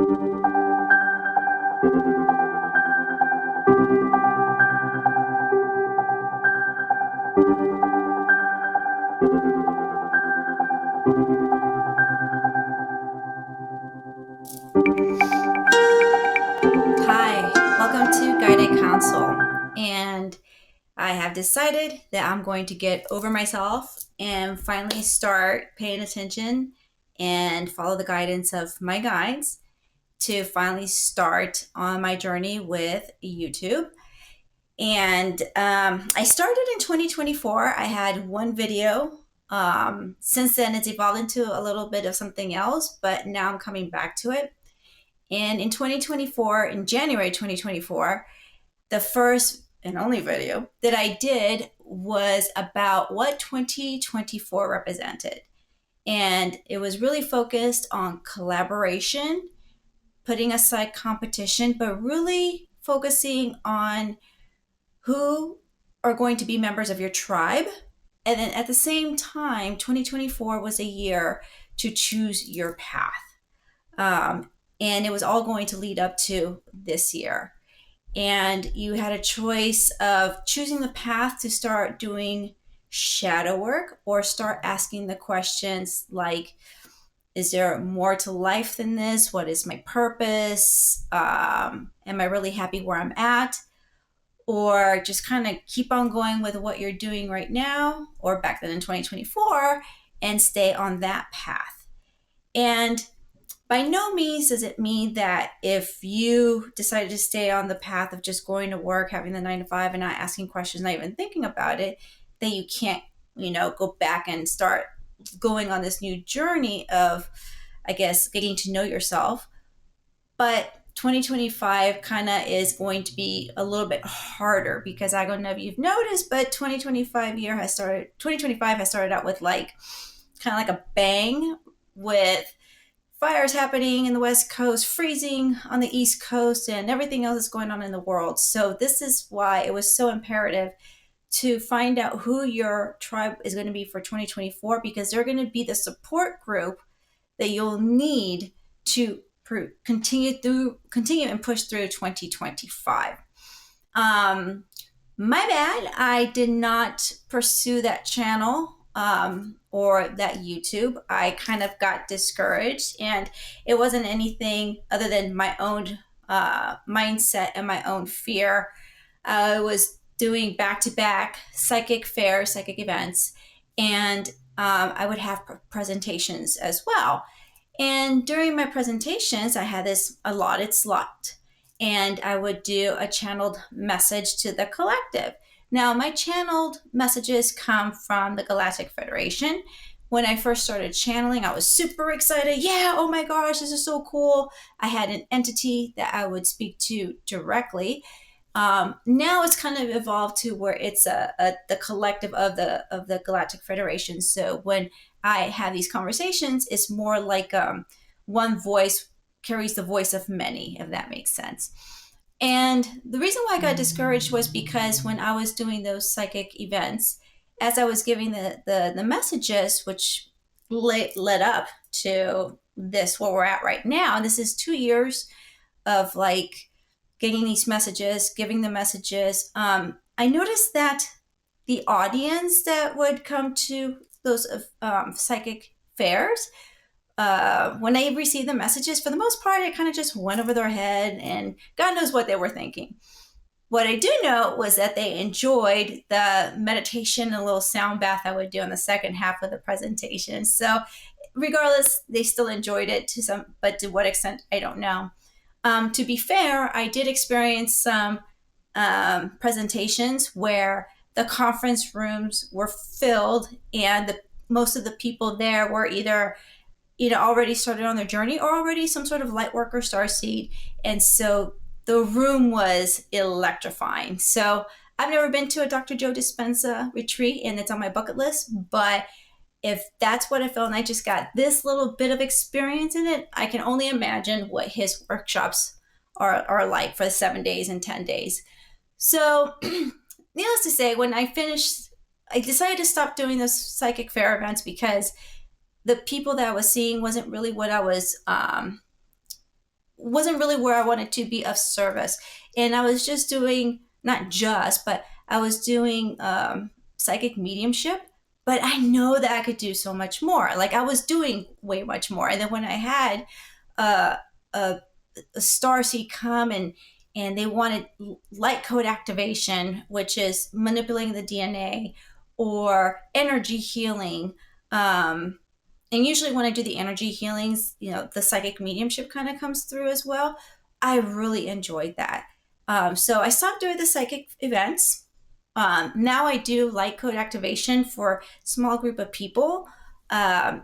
Hi, welcome to Guided Counsel. And I have decided that I'm going to get over myself and finally start paying attention and follow the guidance of my guides to finally start on my journey with YouTube. And I started in 2024. I had one video. Since then, it's evolved into a little bit of something else, but now I'm coming back to it. And in 2024, in January 2024, the first and only video that I did was about what 2024 represented. And it was really focused on collaboration, putting aside competition, but really focusing on who are going to be members of your tribe. And then at the same time, 2024 was a year to choose your path. Um, and it was all going to lead up to this year. And you had a choice of choosing the path to start doing shadow work or start asking the questions like, is there more to life than this? What is my purpose? Am I really happy where I'm at? Or just kind of keep on going with what you're doing right now or back then in 2024 and stay on that path. And by no means does it mean that if you decided to stay on the path of just going to work, having the 9 to 5 and not asking questions, not even thinking about it, that you can't, go back and start going on this new journey of, I guess, getting to know yourself. But 2025 kind of is going to be a little bit harder because I don't know if you've noticed, but 2025 has started out with like kind of like a bang with fires happening in the West Coast, freezing on the East Coast, and everything else that's going on in the world. So this is why it was so imperative to find out who your tribe is going to be for 2024, because they're going to be the support group that you'll need to continue and push through 2025. My bad, I did not pursue that channel or that YouTube. I kind of got discouraged, and it wasn't anything other than my own mindset and my own fear. I was doing back to back psychic fairs, psychic events, and I would have presentations as well. And during my presentations, I had this allotted slot, and I would do a channeled message to the collective. Now, my channeled messages come from the Galactic Federation. When I first started channeling, I was super excited. Yeah, oh my gosh, this is so cool. I had an entity that I would speak to directly. Now it's kind of evolved to where it's the collective of the Galactic Federation. So when I have these conversations, it's more like one voice carries the voice of many, if that makes sense. And the reason why I got discouraged was because when I was doing those psychic events, as I was giving the messages, which led up to this, where we're at right now, this is 2 years of like getting these messages, giving the messages. I noticed that the audience that would come to those psychic fairs, when I received the messages, for the most part, it kind of just went over their head, and God knows what they were thinking. What I do know was that they enjoyed the meditation and a little sound bath I would do in the second half of the presentation. So, regardless, they still enjoyed it to some, but to what extent, I don't know. To be fair, I did experience some presentations where the conference rooms were filled, and most of the people there were either already started on their journey or already some sort of light worker starseed, and so the room was electrifying. So I've never been to a Dr. Joe Dispenza retreat, and it's on my bucket list, but if that's what I felt and I just got this little bit of experience in it, I can only imagine what his workshops are like for the 7 days and 10 days. So needless to say, when I finished, I decided to stop doing those psychic fair events because the people that I was seeing wasn't really what I was wasn't really where I wanted to be of service. And I was just doing, not just, but I was doing psychic mediumship. But I know that I could do so much more. Like I was doing way much more. And then when I had uh, a, a star seed come and they wanted light code activation, which is manipulating the DNA, or energy healing. And usually when I do the energy healings, the psychic mediumship kind of comes through as well. I really enjoyed that. So I stopped doing the psychic events. Now I do light code activation for small group of people,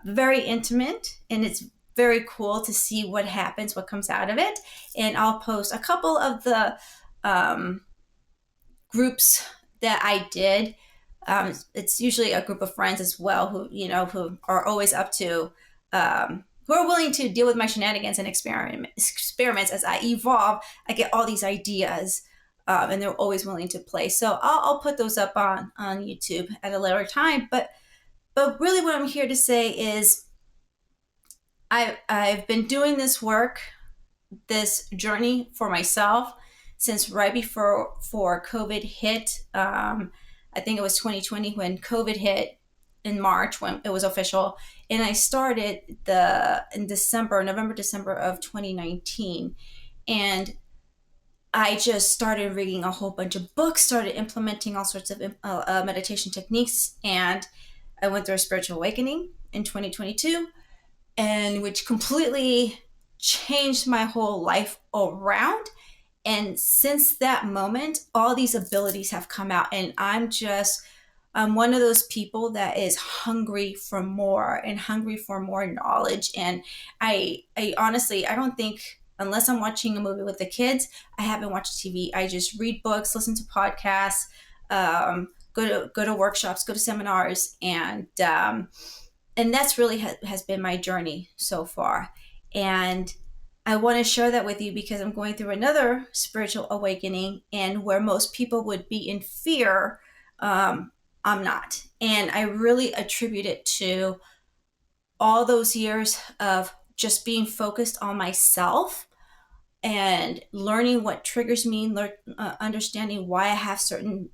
very intimate, and it's very cool to see what happens, what comes out of it. And I'll post a couple of the um, groups that I did. It's usually a group of friends as well who are always up to, who are willing to deal with my shenanigans and experiments as I evolve. I get all these ideas, and they're always willing to play. So I'll put those up on YouTube at a later time. But really, what I'm here to say is I've been doing this journey for myself since right before COVID hit. I think it was 2020 when COVID hit in March when it was official, and I started in November, December of 2019, and I just started reading a whole bunch of books, started implementing all sorts of meditation techniques, and I went through a spiritual awakening in 2022, and which completely changed my whole life around. And since that moment, all these abilities have come out, and I'm one of those people that is hungry for more and hungry for more knowledge. And I honestly, I don't think, unless I'm watching a movie with the kids, I haven't watched TV. I just read books, listen to podcasts, go to workshops, go to seminars, and that's really has been my journey so far. And I want to share that with you because I'm going through another spiritual awakening, and where most people would be in fear, I'm not. And I really attribute it to all those years of just being focused on myself and learning what triggers me, understanding why I have certain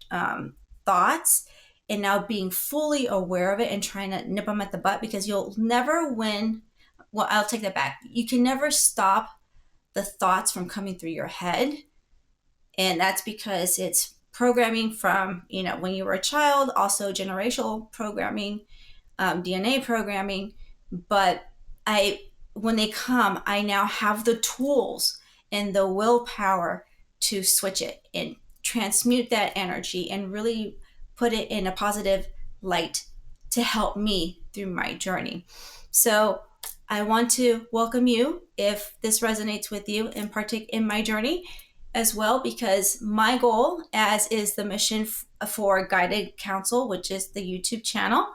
thoughts, and now being fully aware of it and trying to nip them at the butt, because you'll never win. Well, I'll take that back. You can never stop the thoughts from coming through your head. And that's because it's programming from, when you were a child, also generational programming, DNA programming. But when they come, I now have the tools and the willpower to switch it and transmute that energy and really put it in a positive light to help me through my journey. So I want to welcome you if this resonates with you and partake in my journey as well, because my goal, as is the mission for Guided Counsel, which is the YouTube channel,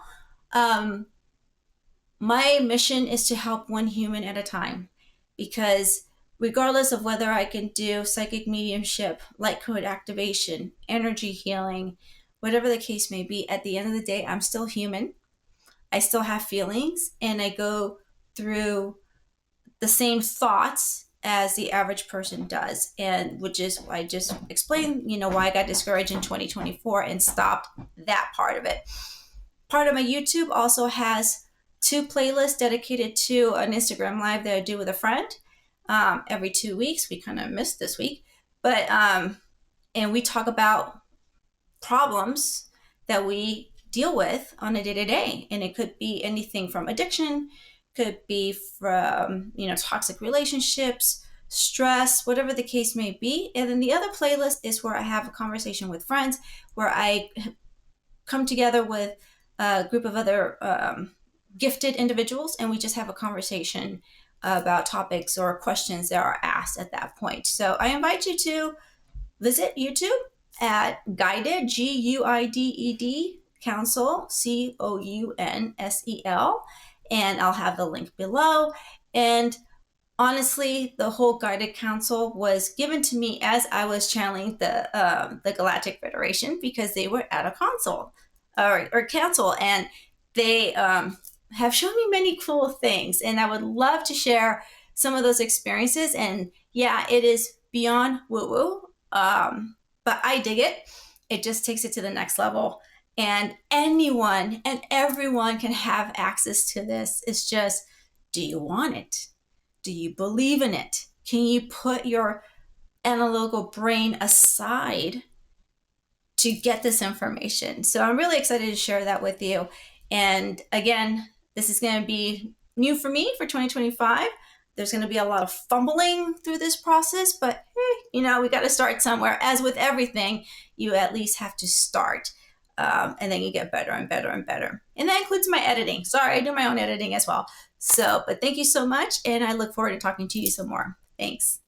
my mission is to help one human at a time. Because regardless of whether I can do psychic mediumship, light code activation, energy healing, whatever the case may be, at the end of the day, I'm still human. I still have feelings, and I go through the same thoughts as the average person does, and which is I just explained, why I got discouraged in 2024 and stopped that part of it. Part of my YouTube also has 2 playlists dedicated to an Instagram live that I do with a friend every 2 weeks. We kind of missed this week, but and we talk about problems that we deal with on a day-to-day, and it could be anything from addiction, could be from toxic relationships, stress, whatever the case may be. And then the other playlist is where I have a conversation with friends, where I come together with a group of other gifted individuals, and we just have a conversation about topics or questions that are asked at that point. So I invite you to visit YouTube at Guided, Guided Counsel, Counsel, and I'll have the link below. And honestly, the whole Guided Counsel was given to me as I was channeling the Galactic Federation, because they were at a council, and they have shown me many cool things, and I would love to share some of those experiences. And yeah, it is beyond woo woo, but I dig it. It just takes it to the next level. And anyone and everyone can have access to this. It's just, do you want it? Do you believe in it? Can you put your analytical brain aside to get this information? So I'm really excited to share that with you. And again, this is going to be new for me for 2025. There's going to be a lot of fumbling through this process, but we got to start somewhere. As with everything, you at least have to start. And then you get better and better and better. And that includes my editing. Sorry, I do my own editing as well. So, but thank you so much. And I look forward to talking to you some more. Thanks.